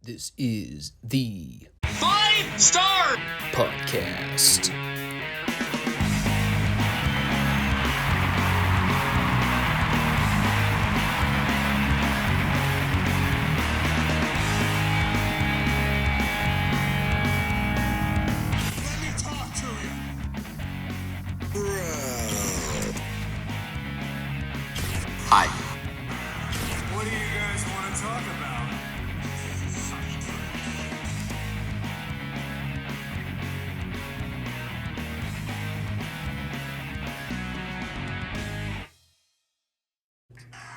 This is the Five Starr Podcast. Let me talk to you. Hi. What do you guys want to talk about?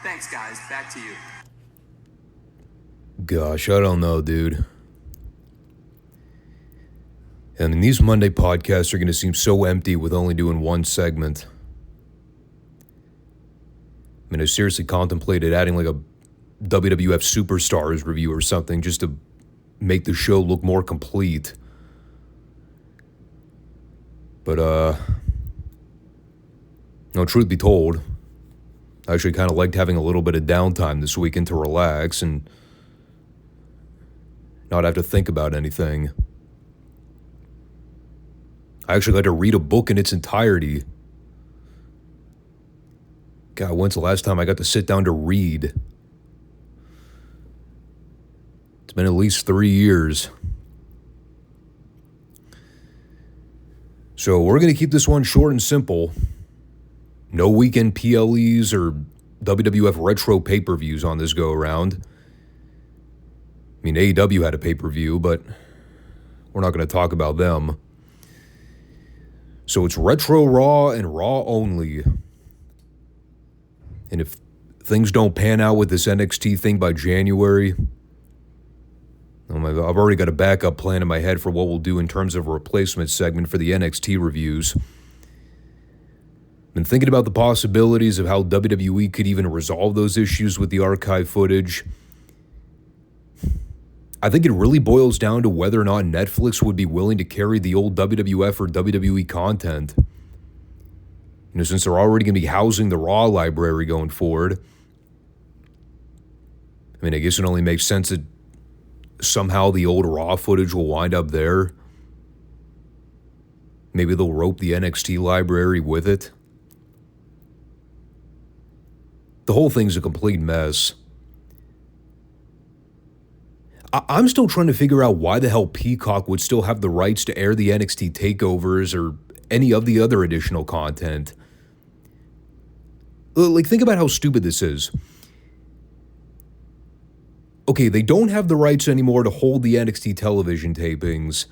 Thanks, guys. Back to you. Gosh, I don't know, dude. I mean, these Monday podcasts are going to seem so empty with only doing one segment. I mean, I seriously contemplated adding like a WWF Superstars review or something just to make the show look more complete. But, no, truth be told, I actually kind of liked having a little bit of downtime this weekend to relax and not have to think about anything. I actually got to read a book in its entirety. God, when's the last time I got to sit down to read? It's been at least 3 years. So we're going to keep this one short and simple. No weekend PLEs or WWF Retro pay-per-views on this go-around. I mean, AEW had a pay-per-view, but we're not going to talk about them. So it's Retro Raw and Raw only. And if things don't pan out with this NXT thing by January, oh my God, I've already got a backup plan in my head for what we'll do in terms of a replacement segment for the NXT reviews. Been thinking about the possibilities of how WWE could even resolve those issues with the archive footage. I think it really boils down to whether or not Netflix would be willing to carry the old WWF or WWE content. You know, since they're already going to be housing the Raw library going forward. I mean, I guess it only makes sense that somehow the old Raw footage will wind up there. Maybe they'll rope the NXT library with it. The whole thing's a complete mess. I'm still trying to figure out why the hell Peacock would still have the rights to air the NXT takeovers or any of the other additional content. Like, think about how stupid this is. Okay, they don't have the rights anymore to hold the NXT television tapings,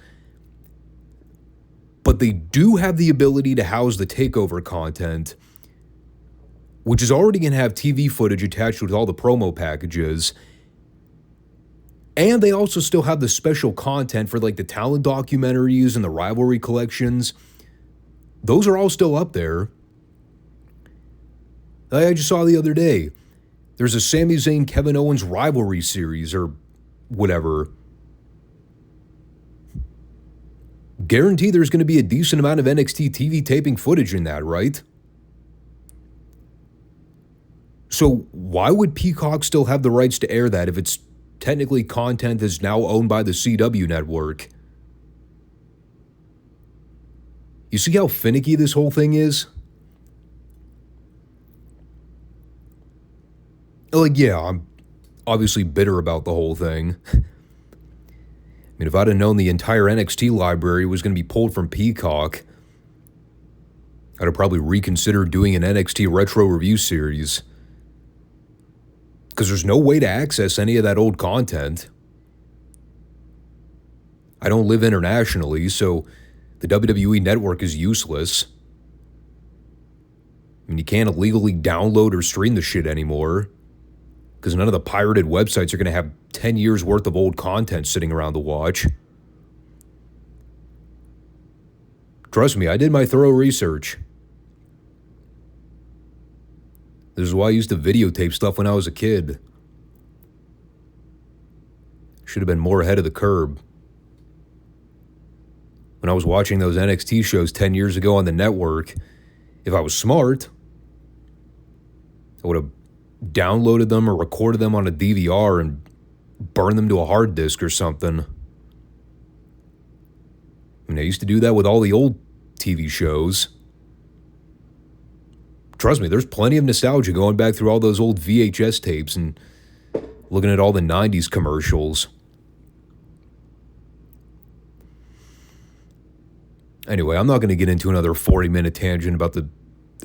but they do have the ability to house the takeover content, which is already going to have TV footage attached with all the promo packages. And they also still have the special content for like the talent documentaries and the rivalry collections. Those are all still up there. I just saw the other day, there's a Sami Zayn Kevin Owens rivalry series or whatever. Guarantee there's going to be a decent amount of NXT TV taping footage in that, right? So why would Peacock still have the rights to air that if it's technically content that's now owned by the CW network? You see how finicky this whole thing is? Like, yeah, I'm obviously bitter about the whole thing. I mean, if I'd have known the entire NXT library was going to be pulled from Peacock, I'd have probably reconsidered doing an NXT Retro Review Series. Because there's no way to access any of that old content. I don't live internationally, so the WWE network is useless. I mean, you can't illegally download or stream the shit anymore, because none of the pirated websites are going to have 10 years worth of old content sitting around to watch. Trust me, I did my thorough research. This is why I used to videotape stuff when I was a kid. Should have been more ahead of the curve. When I was watching those NXT shows 10 years ago on the network, if I was smart, I would have downloaded them or recorded them on a DVR and burn them to a hard disk or something. I mean, I used to do that with all the old TV shows. Trust me, there's plenty of nostalgia going back through all those old VHS tapes and looking at all the 90s commercials. Anyway, I'm not going to get into another 40-minute tangent about the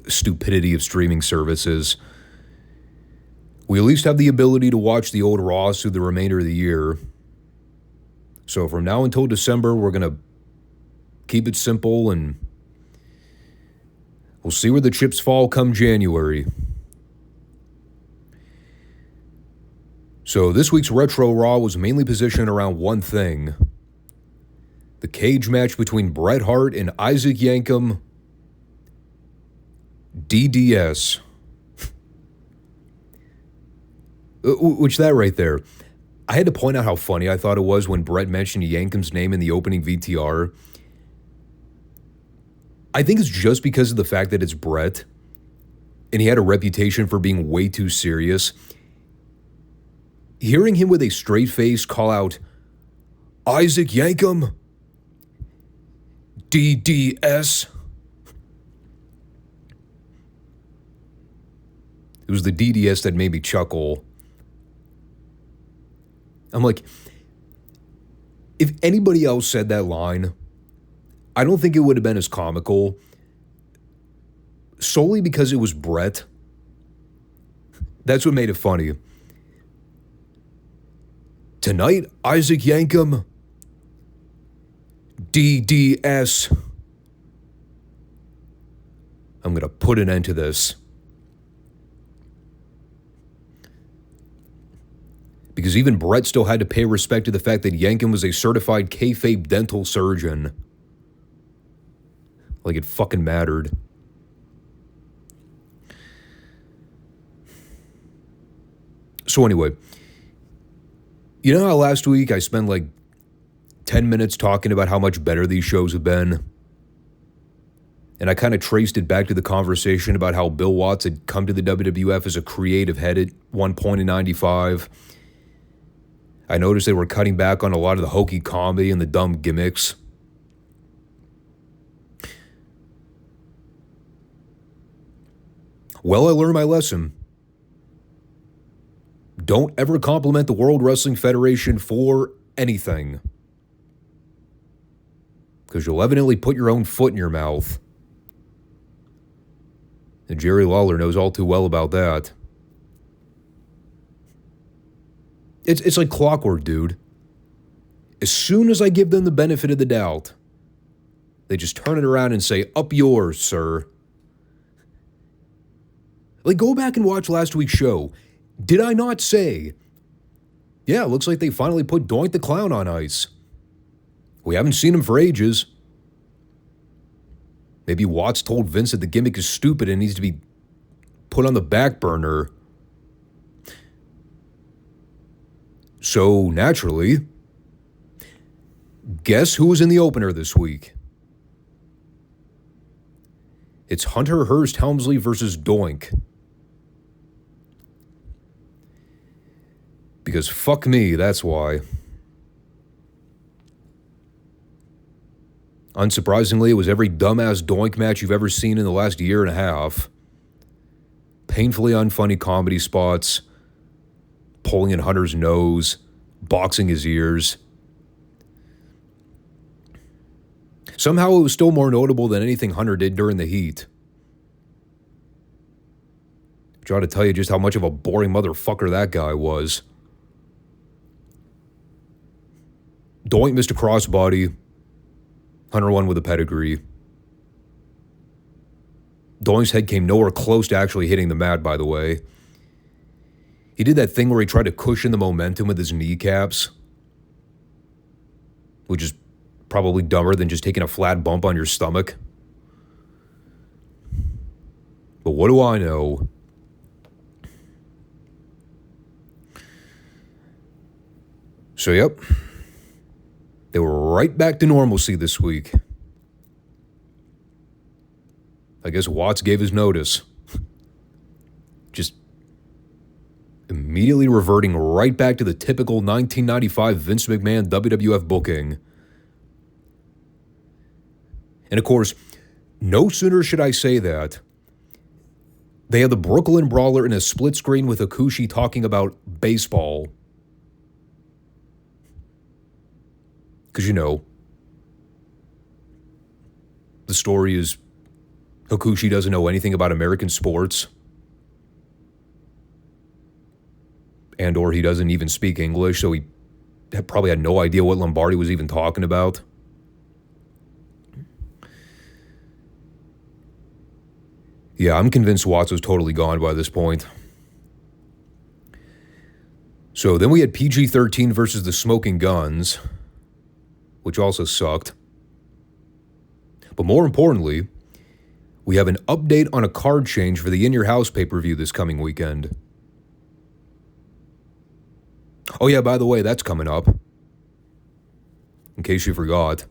stupidity of streaming services. We at least have the ability to watch the old Raws through the remainder of the year. So from now until December, we're going to keep it simple and we'll see where the chips fall come January. So this week's Retro Raw was mainly positioned around one thing. The cage match between Bret Hart and Isaac Yankem, DDS. Which, that right there, I had to point out how funny I thought it was when Bret mentioned Yankem's name in the opening VTR. I think it's just because of the fact that it's Bret, and he had a reputation for being way too serious. Hearing him with a straight face call out, Isaac Yankem, DDS. It was the DDS that made me chuckle. I'm like, if anybody else said that line, I don't think it would have been as comical. Solely because it was Bret. That's what made it funny. Tonight, Isaac Yankem, DDS. I'm going to put an end to this. Because even Bret still had to pay respect to the fact that Yankem was a certified kayfabe dental surgeon. Like it fucking mattered. So anyway, you know how last week I spent like 10 minutes talking about how much better these shows have been? And I kind of traced it back to the conversation about how Bill Watts had come to the WWF as a creative head at one point in 95. I noticed they were cutting back on a lot of the hokey comedy and the dumb gimmicks. Well, I learned my lesson. Don't ever compliment the World Wrestling Federation for anything. Because you'll evidently put your own foot in your mouth. And Jerry Lawler knows all too well about that. It's like clockwork, dude. As soon as I give them the benefit of the doubt, they just turn it around and say, up yours, sir. Like, go back and watch last week's show. Did I not say, yeah, it looks like they finally put Doink the Clown on ice. We haven't seen him for ages. Maybe Watts told Vince that the gimmick is stupid and needs to be put on the back burner. So, naturally, guess who was in the opener this week? It's Hunter Hearst Helmsley versus Doink. Because fuck me, that's why. Unsurprisingly, it was every dumbass Doink match you've ever seen in the last year and a half. Painfully unfunny comedy spots, pulling in Hunter's nose, boxing his ears. Somehow it was still more notable than anything Hunter did during the heat. Which ought to tell you just how much of a boring motherfucker that guy was. Doink missed a crossbody. Hunter won with a pedigree. Doink's head came nowhere close to actually hitting the mat, by the way. He did that thing where he tried to cushion the momentum with his kneecaps, which is probably dumber than just taking a flat bump on your stomach. But what do I know? So, yep. They were right back to normalcy this week. I guess Watts gave his notice. Just immediately. immediately reverting right back to the typical 1995 Vince McMahon WWF booking. And of course, no sooner should I say that, they had the Brooklyn Brawler in a split screen with Hakushi talking about baseball. Because, you know, the story is Hakushi doesn't know anything about American sports. And or he doesn't even speak English, so he probably had no idea what Lombardi was even talking about. Yeah, I'm convinced Watts was totally gone by this point. So then we had PG-13 versus the Smoking Guns, which also sucked. But more importantly, we have an update on a card change for the In Your House pay-per-view this coming weekend. Oh yeah, by the way, that's coming up. In case you forgot.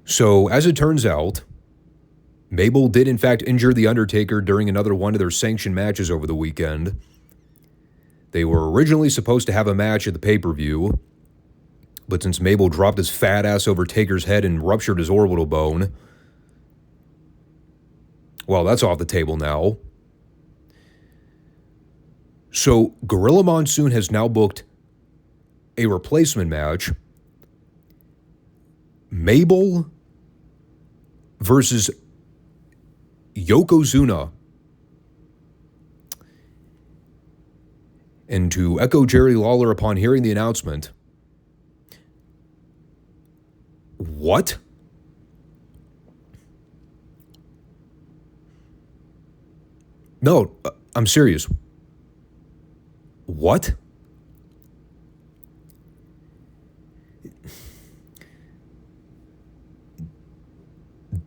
So, as it turns out, Mabel did in fact injure The Undertaker during another one of their sanctioned matches over the weekend. They were originally supposed to have a match at the pay-per-view, but since Mabel dropped his fat ass over Taker's head and ruptured his orbital bone, well, that's off the table now. So, Gorilla Monsoon has now booked a replacement match. Mabel versus Yokozuna. And to echo Jerry Lawler upon hearing the announcement, what? No, I'm serious. What?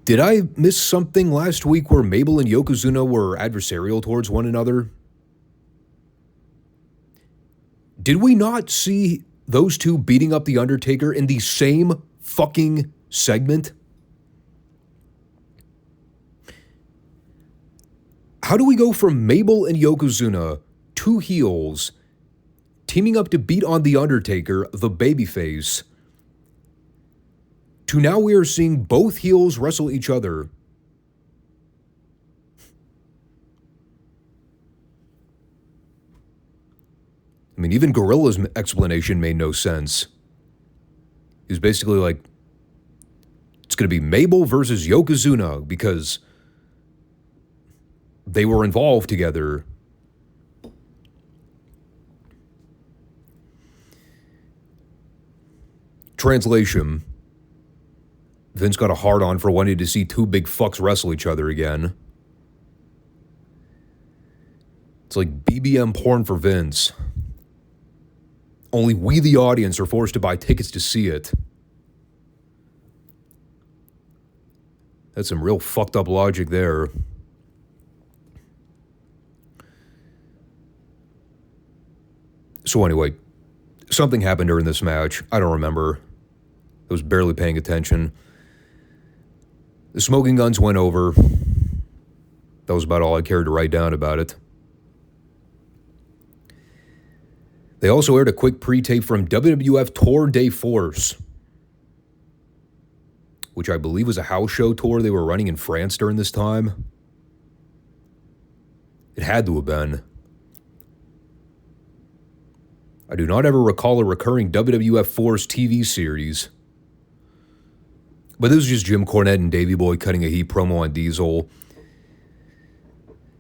Did I miss something last week where Mabel and Yokozuna were adversarial towards one another? Did we not see those two beating up The Undertaker in the same fucking segment? How do we go from Mabel and Yokozuna, two heels, teaming up to beat on The Undertaker, the babyface, to now we are seeing both heels wrestle each other? I mean, even Gorilla's explanation made no sense. He was basically like, it's going to be Mabel versus Yokozuna because they were involved together. Translation: Vince got a hard-on for wanting to see two big fucks wrestle each other again. It's like BBM porn for Vince. Only we, the audience, are forced to buy tickets to see it. That's some real fucked up logic there. So anyway, something happened during this match. I don't remember. I was barely paying attention. The Smoking Guns went over. That was about all I cared to write down about it. They also aired a quick pre-tape from WWF Tour de Force, which I believe was a house show tour they were running in France during this time. It had to have been. I do not ever recall a recurring WWF Force TV series. But this was just Jim Cornette and Davey Boy cutting a heat promo on Diesel,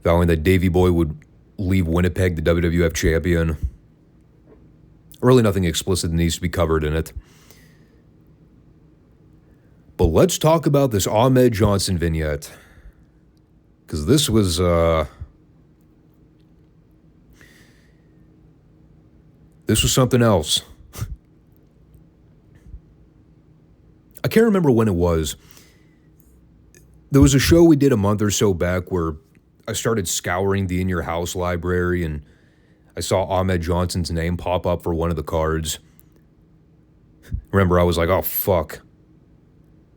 vowing that Davey Boy would leave Winnipeg the WWF champion. Really nothing explicit that needs to be covered in it. But let's talk about this Ahmed Johnson vignette. Because this was, something else. I can't remember when it was. There was a show we did a month or so back where I started scouring the In Your House library and I saw Ahmed Johnson's name pop up for one of the cards. Remember, I was like, oh, fuck.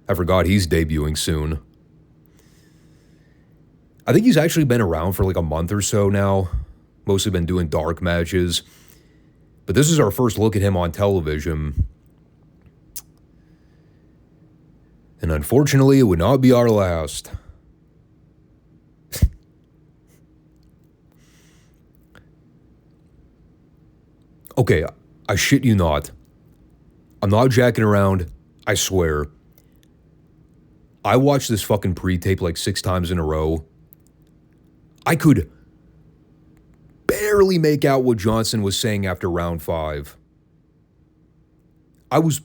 I forgot he's debuting soon. I think he's actually been around for like a month or so now. Mostly been doing dark matches. But this is our first look at him on television. And unfortunately, it would not be our last. Okay, I shit you not. I'm not jacking around, I swear. I watched this fucking pre-tape like 6 times in a row. I could barely make out what Johnson was saying after round 5. I was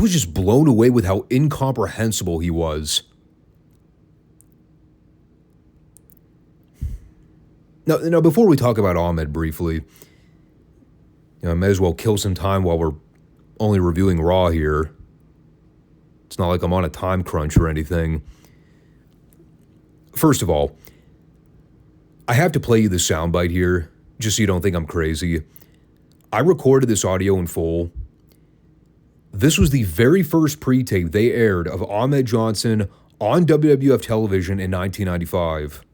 just blown away with how incomprehensible he was. Now, before we talk about Ahmed briefly, I may as well kill some time while we're only reviewing Raw here. It's not like I'm on a time crunch or anything. First of all, I have to play you the soundbite here, just so you don't think I'm crazy. I recorded this audio in full. This was the very first pre-tape they aired of Ahmed Johnson on WWF television in 1995.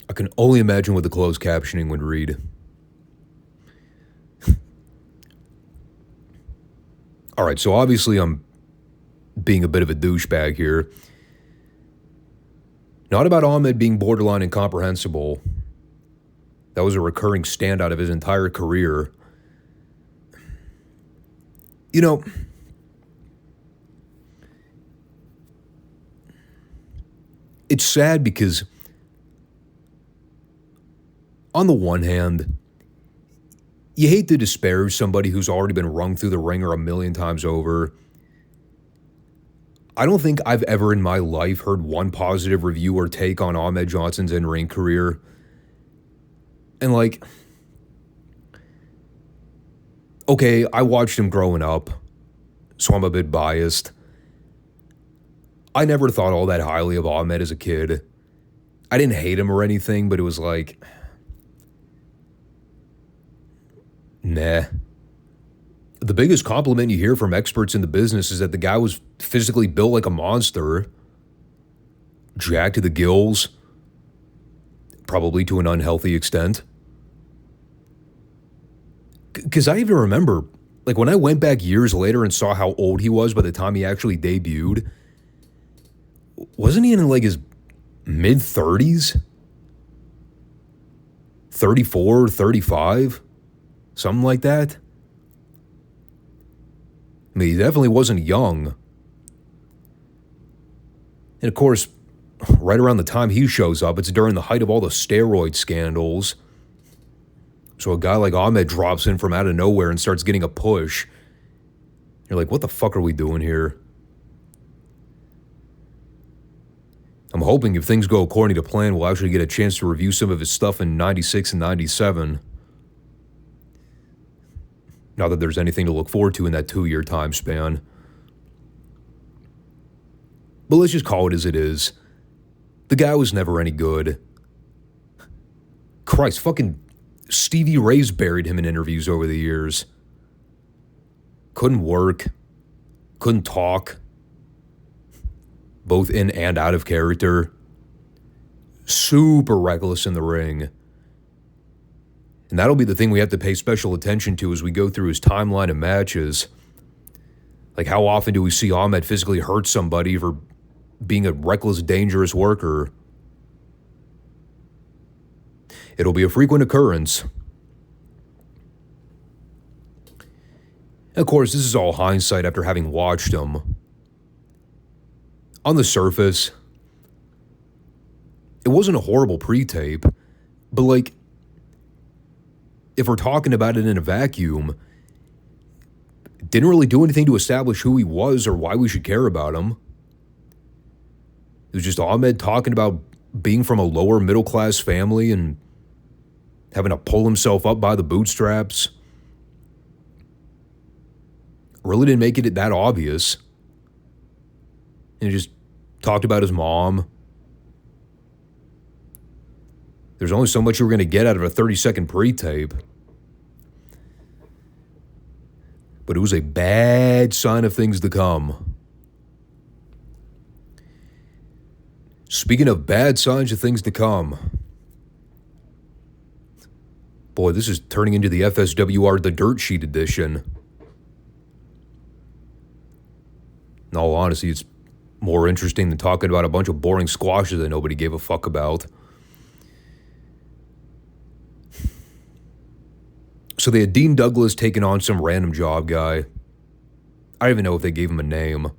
I can only imagine what the closed captioning would read. All right, so obviously I'm being a bit of a douchebag here. Not about Ahmed being borderline incomprehensible. That was a recurring standout of his entire career. You know, it's sad because on the one hand, you hate to disparage somebody who's already been rung through the ringer a million times over. I don't think I've ever in my life heard one positive review or take on Ahmed Johnson's in-ring career. And like, okay, I watched him growing up, so I'm a bit biased. I never thought all that highly of Ahmed as a kid. I didn't hate him or anything, but it was like, nah. The biggest compliment you hear from experts in the business is that the guy was physically built like a monster. Jacked to the gills. Probably to an unhealthy extent. Because I even remember, like when I went back years later and saw how old he was by the time he actually debuted, wasn't he in like his mid-30s? 34, 35? Something like that? I mean, he definitely wasn't young. And of course, right around the time he shows up, it's during the height of all the steroid scandals. So a guy like Ahmed drops in from out of nowhere and starts getting a push. You're like, what the fuck are we doing here? I'm hoping if things go according to plan, we'll actually get a chance to review some of his stuff in 96 and 97. Not that there's anything to look forward to in that 2-year time span. But let's just call it as it is. The guy was never any good. Christ, fucking Stevie Ray's buried him in interviews over the years. Couldn't work. Couldn't talk. Both in and out of character. Super reckless in the ring. And that'll be the thing we have to pay special attention to as we go through his timeline of matches. Like, how often do we see Ahmed physically hurt somebody for being a reckless, dangerous worker? It'll be a frequent occurrence. And of course, this is all hindsight after having watched him. On the surface, it wasn't a horrible pre-tape, but like, if we're talking about it in a vacuum, didn't really do anything to establish who he was or why we should care about him. It was just Ahmed talking about being from a lower middle class family and having to pull himself up by the bootstraps. Really didn't make it that obvious. And he just talked about his mom. There's only so much you were going to get out of a 30-second pre-tape. But it was a bad sign of things to come. Speaking of bad signs of things to come, boy, this is turning into the FSWR The Dirt Sheet edition. In all honesty, it's more interesting than talking about a bunch of boring squashes that nobody gave a fuck about. So they had Dean Douglas taking on some random job guy. I don't even know if they gave him a name.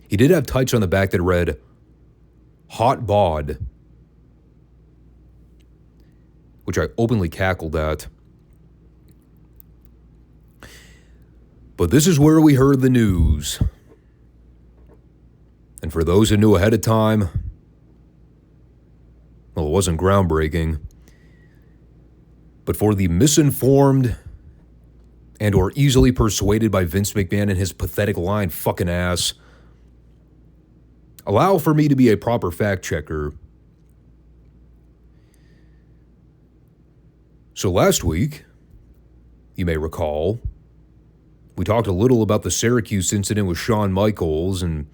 He did have tights on the back that read, Hot Bod, which I openly cackled at. But this is where we heard the news. And for those who knew ahead of time, well, it wasn't groundbreaking. But for the misinformed and or easily persuaded by Vince McMahon and his pathetic line, fucking ass, allow for me to be a proper fact checker. So last week, you may recall, we talked a little about the Syracuse incident with Shawn Michaels and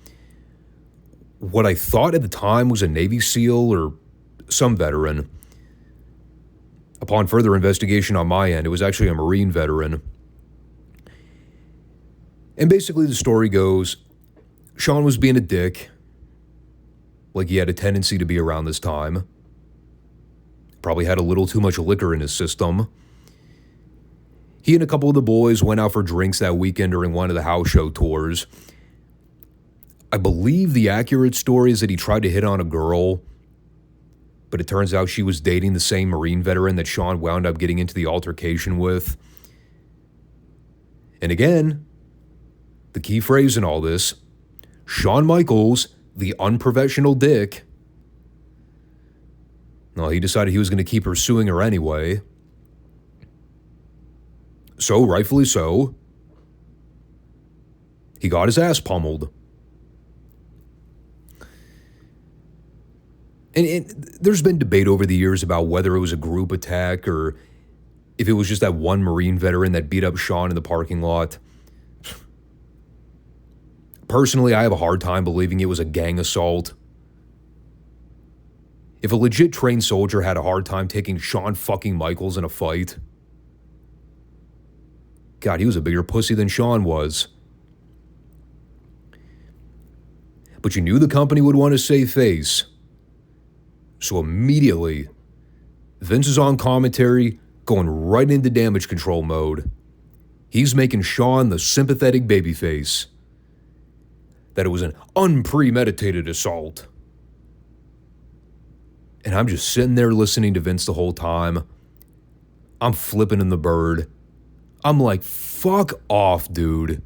what I thought at the time was a Navy SEAL or some veteran. Upon further investigation on my end, it was actually a Marine veteran. And basically the story goes, Shawn was being a dick, like he had a tendency to be around this time. Probably had a little too much liquor in his system. He and a couple of the boys went out for drinks that weekend during one of the house show tours. I believe the accurate story is that he tried to hit on a girl, but it turns out she was dating the same Marine veteran that Shawn wound up getting into the altercation with. And again, the key phrase in all this, Shawn Michaels, the unprofessional dick, well, he decided he was going to keep pursuing her anyway. So, rightfully so, he got his ass pummeled. And there's been debate over the years about whether it was a group attack or if it was just that one Marine veteran that beat up Shawn in the parking lot. Personally, I have a hard time believing it was a gang assault. If a legit trained soldier had a hard time taking Shawn fucking Michaels in a fight, God, he was a bigger pussy than Shawn was. But you knew the company would want to save face. So immediately, Vince is on commentary, going right into damage control mode. He's making Shawn the sympathetic babyface. That it was an unpremeditated assault. And I'm just sitting there listening to Vince the whole time. I'm flipping in the bird. I'm like, fuck off, dude.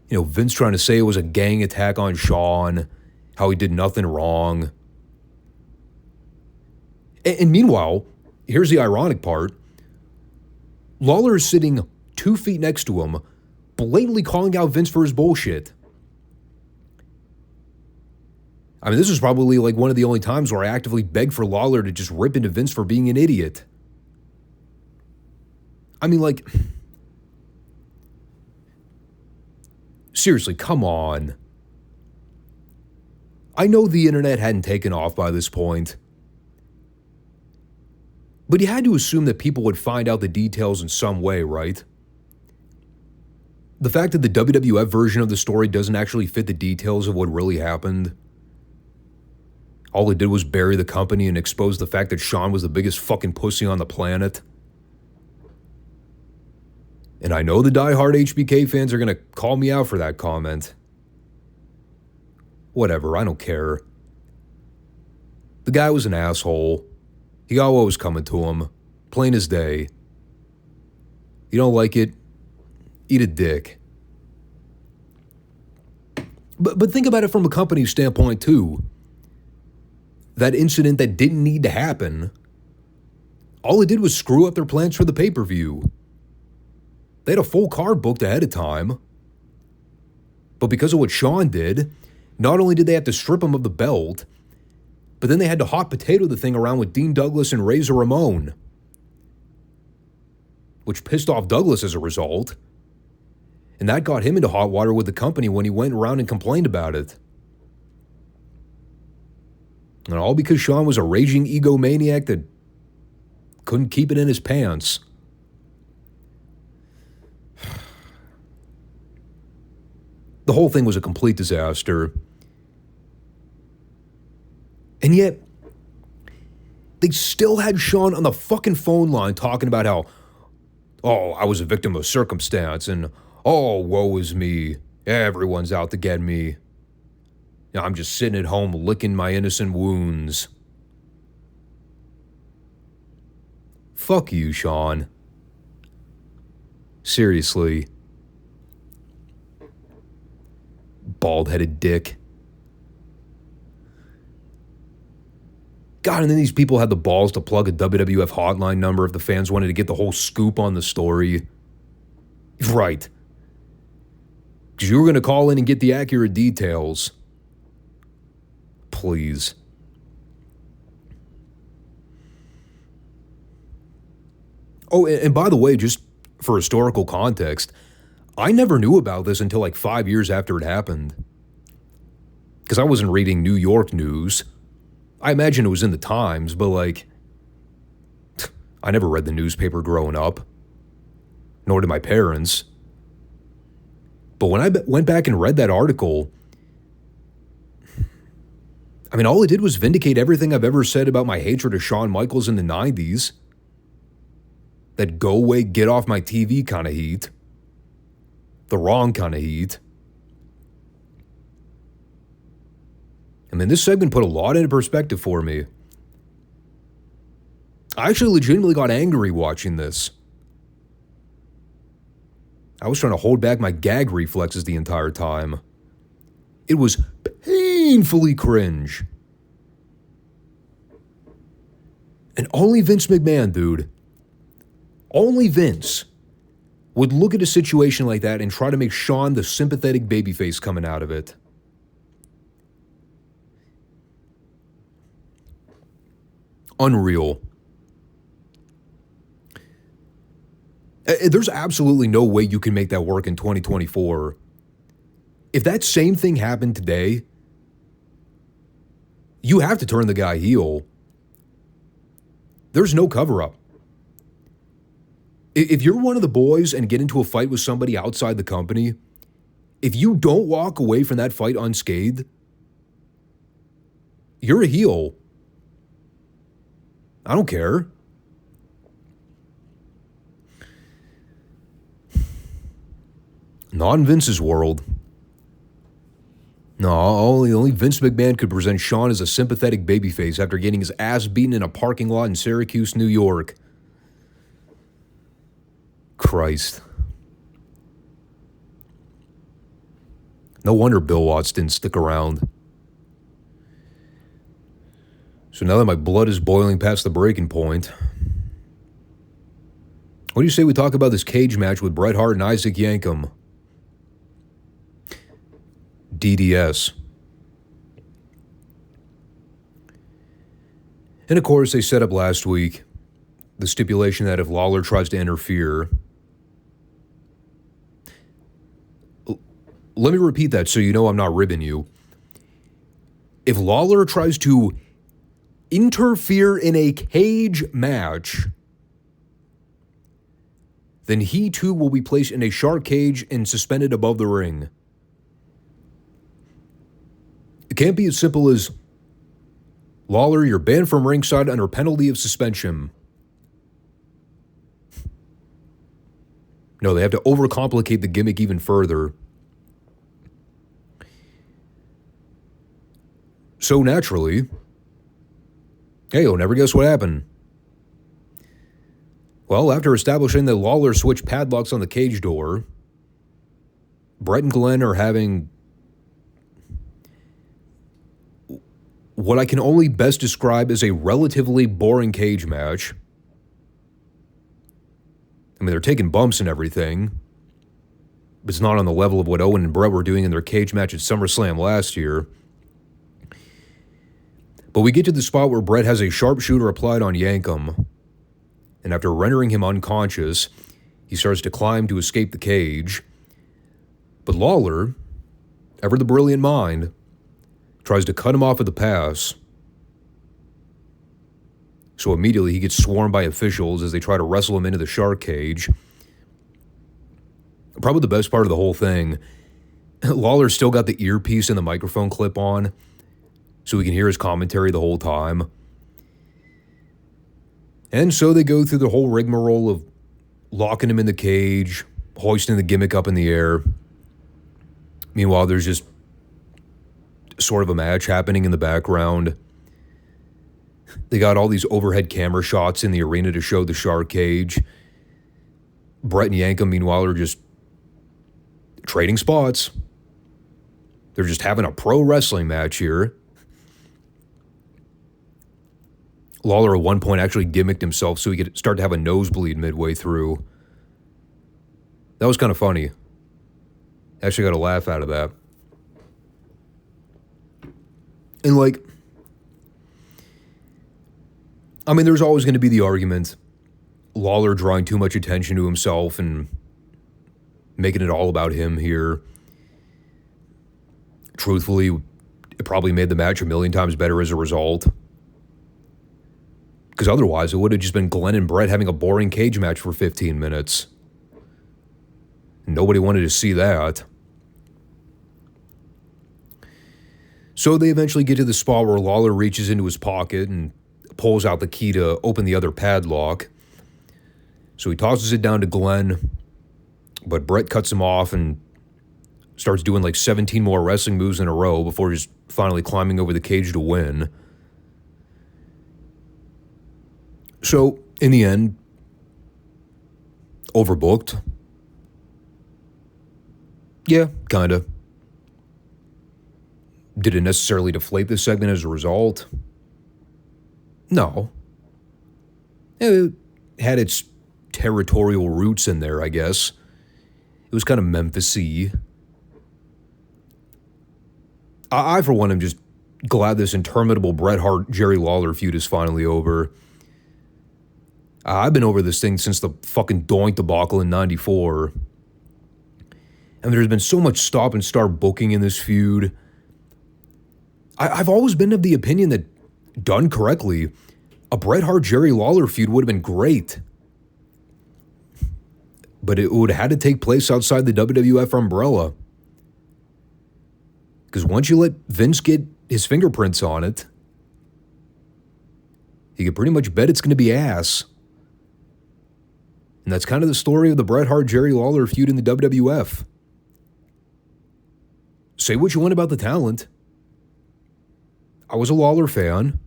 You know, Vince trying to say it was a gang attack on Shawn, how he did nothing wrong. And meanwhile, here's the ironic part. Lawler is sitting 2 feet next to him, blatantly calling out Vince for his bullshit. I mean, this is probably like one of the only times where I actively begged for Lawler to just rip into Vince for being an idiot. I mean, like, seriously, come on. I know the internet hadn't taken off by this point, but you had to assume that people would find out the details in some way, right? The fact that the WWF version of the story doesn't actually fit the details of what really happened. All it did was bury the company and expose the fact that Shawn was the biggest fucking pussy on the planet. And I know the diehard HBK fans are going to call me out for that comment. Whatever, I don't care. The guy was an asshole. He got what was coming to him. Plain as day. You don't like it? Eat a dick. But think about it from a company standpoint, too. That incident that didn't need to happen, all it did was screw up their plans for the pay-per-view. They had a full card booked ahead of time. But because of what Shawn did, not only did they have to strip him of the belt, but then they had to hot potato the thing around with Dean Douglas and Razor Ramon, which pissed off Douglas as a result. And that got him into hot water with the company when he went around and complained about it. And all because Shawn was a raging egomaniac that couldn't keep it in his pants. The whole thing was a complete disaster. And yet, they still had Shawn on the fucking phone line talking about how, oh, I was a victim of circumstance, and oh, woe is me. Everyone's out to get me. I'm just sitting at home licking my innocent wounds. Fuck you, Shawn. Seriously. Bald-headed dick. God, and then these people had the balls to plug a WWF hotline number if the fans wanted to get the whole scoop on the story. Right. Because you were going to call in and get the accurate details. Please. Oh, and by the way, just for historical context, I never knew about this until like 5 years after it happened. Because I wasn't reading New York news. I imagine it was in the Times, but like, I never read the newspaper growing up. Nor did my parents. But when I went back and read that article, I mean, all it did was vindicate everything I've ever said about my hatred of Shawn Michaels in the 90s. That go away, get off my TV kind of heat. The wrong kind of heat. I mean, this segment put a lot into perspective for me. I actually legitimately got angry watching this. I was trying to hold back my gag reflexes the entire time. It was painfully cringe. And only Vince McMahon, dude, only Vince would look at a situation like that and try to make Shawn the sympathetic babyface coming out of it. Unreal. There's absolutely no way you can make that work in 2024. If that same thing happened today, you have to turn the guy heel. There's no cover-up. If you're one of the boys and get into a fight with somebody outside the company, if you don't walk away from that fight unscathed, you're a heel. I don't care. Not in Vince's world. No, only Vince McMahon could present Shawn as a sympathetic babyface after getting his ass beaten in a parking lot in Syracuse, New York. Christ. No wonder Bill Watts didn't stick around. So now that my blood is boiling past the breaking point, what do you say we talk about this cage match with Bret Hart and Isaac Yankem? DDS. And of course, they set up last week the stipulation that if Lawler tries to interfere... Let me repeat that so you know I'm not ribbing you. If Lawler tries to interfere in a cage match, then he too will be placed in a shark cage and suspended above the ring. It can't be as simple as, Lawler, you're banned from ringside under penalty of suspension. No, they have to overcomplicate the gimmick even further. So naturally, hey, you'll never guess what happened. Well, after establishing that Lawler switched padlocks on the cage door, Bret and Glenn are having what I can only best describe as a relatively boring cage match. I mean, they're taking bumps and everything, but it's not on the level of what Owen and Bret were doing in their cage match at SummerSlam last year. But we get to the spot where Bret has a sharpshooter applied on Yankem, and after rendering him unconscious, he starts to climb to escape the cage. But Lawler, ever the brilliant mind, tries to cut him off at the pass. So immediately he gets swarmed by officials as they try to wrestle him into the shark cage. Probably the best part of the whole thing, Lawler's still got the earpiece and the microphone clip on, so we can hear his commentary the whole time. And so they go through the whole rigmarole of locking him in the cage, hoisting the gimmick up in the air. Meanwhile, there's just sort of a match happening in the background. They got all these overhead camera shots in the arena to show the shark cage. Bret and Yankem, meanwhile, are just trading spots. They're just having a pro wrestling match here. Lawler at one point actually gimmicked himself so he could start to have a nosebleed midway through. That was kind of funny. Actually got a laugh out of that. And I mean, there's always going to be the argument, Lawler drawing too much attention to himself and making it all about him here. Truthfully, it probably made the match a million times better as a result. Because otherwise, it would have just been Glenn and Bret having a boring cage match for 15 minutes. Nobody wanted to see that. So they eventually get to the spot where Lawler reaches into his pocket and pulls out the key to open the other padlock. So he tosses it down to Glenn, but Bret cuts him off and starts doing like 17 more wrestling moves in a row before just finally climbing over the cage to win. So, in the end, overbooked. Yeah, kinda. Did it necessarily deflate this segment as a result? No. It had its territorial roots in there, I guess. It was kind of Memphis-y. I, for one, am just glad this interminable Bret Hart-Jerry Lawler feud is finally over. I've been over this thing since the fucking Doink debacle in 94. And there's been so much stop and start booking in this feud. I've always been of the opinion that, done correctly, a Bret Hart-Jerry Lawler feud would have been great. But it would have had to take place outside the WWF umbrella. Because once you let Vince get his fingerprints on it, you can pretty much bet it's going to be ass. And that's kind of the story of the Bret Hart-Jerry Lawler feud in the WWF. Say what you want about the talent. I was a Lawler fan.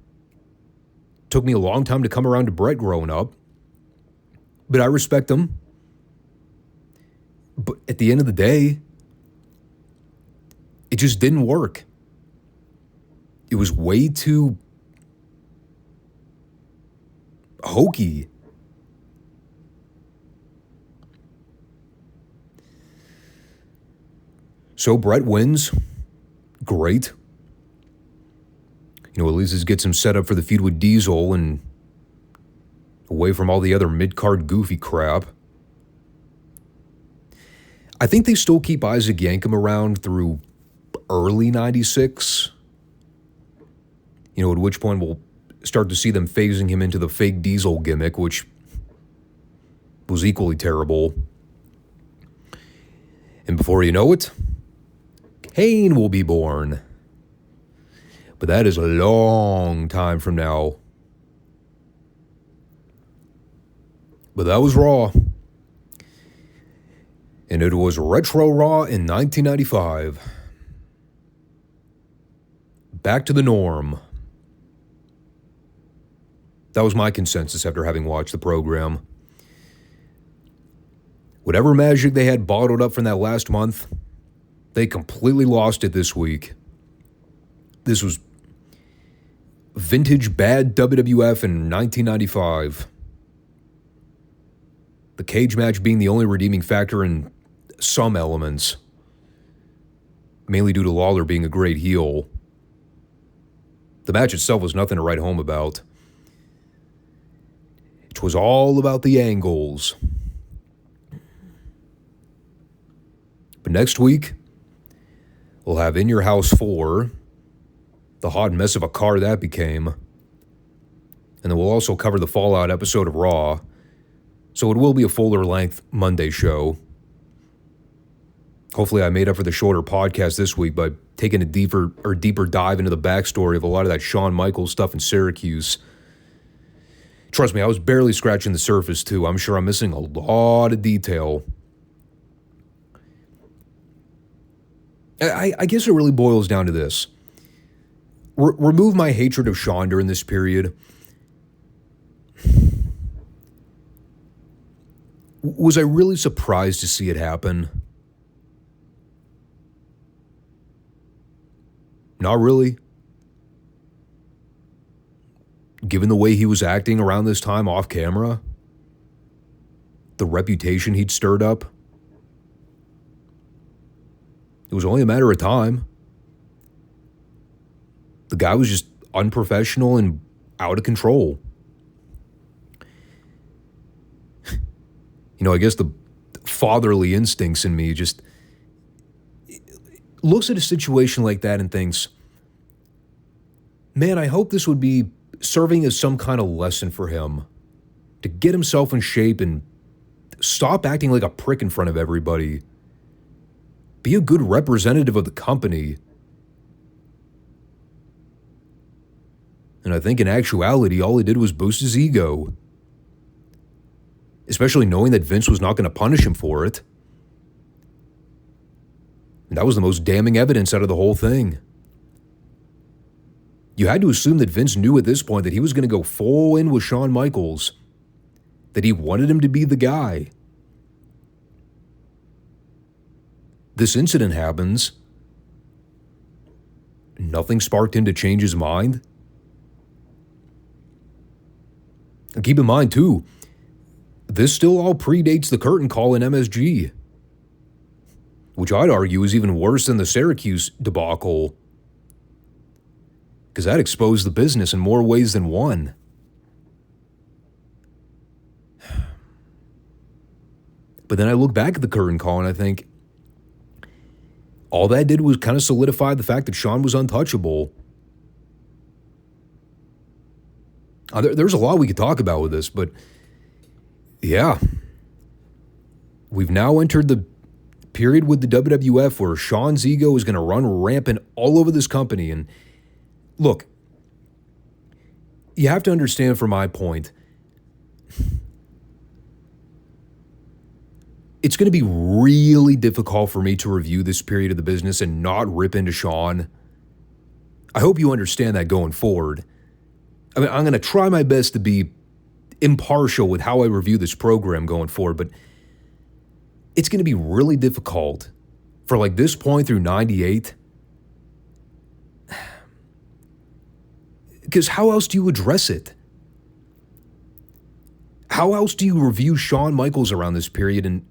Took me a long time to come around to Bret growing up. But I respect him. But at the end of the day, it just didn't work. It was way too hokey. So Bret wins. Great. At least this gets him set up for the feud with Diesel and away from all the other mid-card goofy crap. I think they still keep Isaac Yankem around through early 96. At which point we'll start to see them phasing him into the fake Diesel gimmick, which was equally terrible. And before you know it, Kane will be born. But that is a long time from now. But that was Raw. And it was Retro Raw in 1995. Back to the norm. That was my consensus after having watched the program. Whatever magic they had bottled up from that last month, they completely lost it this week. This was vintage bad WWF in 1995. The cage match being the only redeeming factor in some elements, mainly due to Lawler being a great heel. The match itself was nothing to write home about. It was all about the angles. But next week, we'll have In Your House 4, the hot mess of a car that became, and then we'll also cover the Fallout episode of Raw, so it will be a fuller-length Monday show. Hopefully I made up for the shorter podcast this week by taking a deeper dive into the backstory of a lot of that Shawn Michaels stuff in Syracuse. Trust me, I was barely scratching the surface too. I'm sure I'm missing a lot of detail. I guess it really boils down to this. Remove my hatred of Shawn during this period. Was I really surprised to see it happen? Not really. Given the way he was acting around this time off camera, the reputation he'd stirred up, it was only a matter of time. The guy was just unprofessional and out of control. I guess the fatherly instincts in me just looks at a situation like that and thinks, man, I hope this would be serving as some kind of lesson for him to get himself in shape and stop acting like a prick in front of everybody. Be a good representative of the company. And I think in actuality, all he did was boost his ego. Especially knowing that Vince was not going to punish him for it. And that was the most damning evidence out of the whole thing. You had to assume that Vince knew at this point that he was going to go full in with Shawn Michaels. That he wanted him to be the guy. This incident happens. Nothing sparked him to change his mind. And keep in mind, too, this still all predates the curtain call in MSG, which I'd argue is even worse than the Syracuse debacle, because that exposed the business in more ways than one. But then I look back at the curtain call and I think, all that did was kind of solidify the fact that Shawn was untouchable. There's a lot we could talk about with this, but yeah. We've now entered the period with the WWF where Shawn's ego is going to run rampant all over this company. And look, you have to understand from my point, it's going to be really difficult for me to review this period of the business and not rip into Shawn. I hope you understand that going forward. I mean, I'm going to try my best to be impartial with how I review this program going forward, but it's going to be really difficult for like this point through 98. Because how else do you address it? How else do you review Shawn Michaels around this period and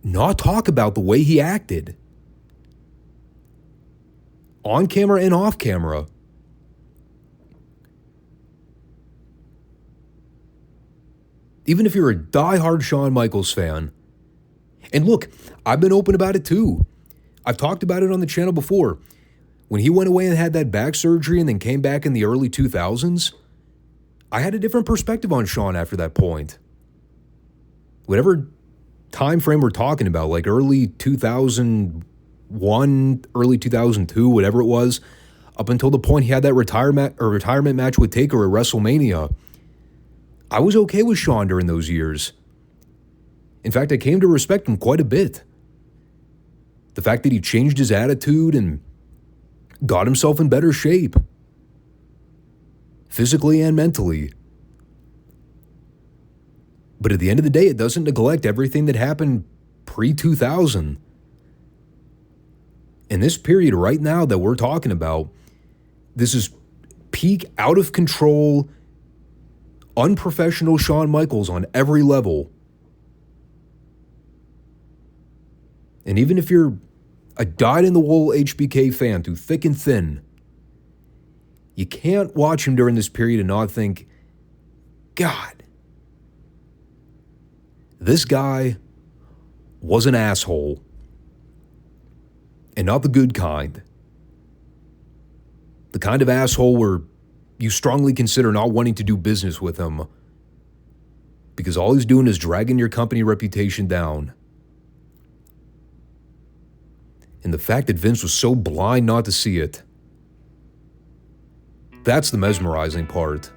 not talk about the way he acted? On camera and off camera. Even if you're a diehard Shawn Michaels fan. And look, I've been open about it too. I've talked about it on the channel before. When he went away and had that back surgery and then came back in the early 2000s, I had a different perspective on Shawn after that point. Whatever time frame we're talking about, like early 2001, early 2002, whatever it was, up until the point he had that retirement match with Taker at WrestleMania, I was okay with Shawn during those years. In fact, I came to respect him quite a bit. The fact that he changed his attitude and got himself in better shape, physically and mentally. But at the end of the day, it doesn't neglect everything that happened pre-2000. In this period right now that we're talking about, this is peak, out of control, unprofessional Shawn Michaels on every level. And even if you're a dyed-in-the-wool HBK fan through thick and thin, you can't watch him during this period and not think, God, this guy was an asshole. And not the good kind. The kind of asshole where you strongly consider not wanting to do business with him because all he's doing is dragging your company reputation down. And the fact that Vince was so blind not to see it, that's the mesmerizing part.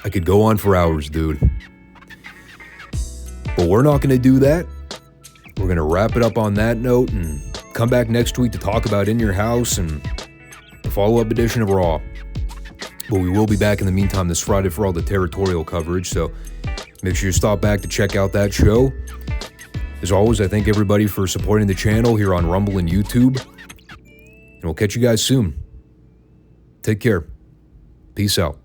I could go on for hours, dude. But we're not going to do that. We're going to wrap it up on that note and come back next week to talk about In Your House and the follow-up edition of Raw. But we will be back in the meantime this Friday for all the territorial coverage, so make sure you stop back to check out that show. As always, I thank everybody for supporting the channel here on Rumble and YouTube. And we'll catch you guys soon. Take care. Peace out.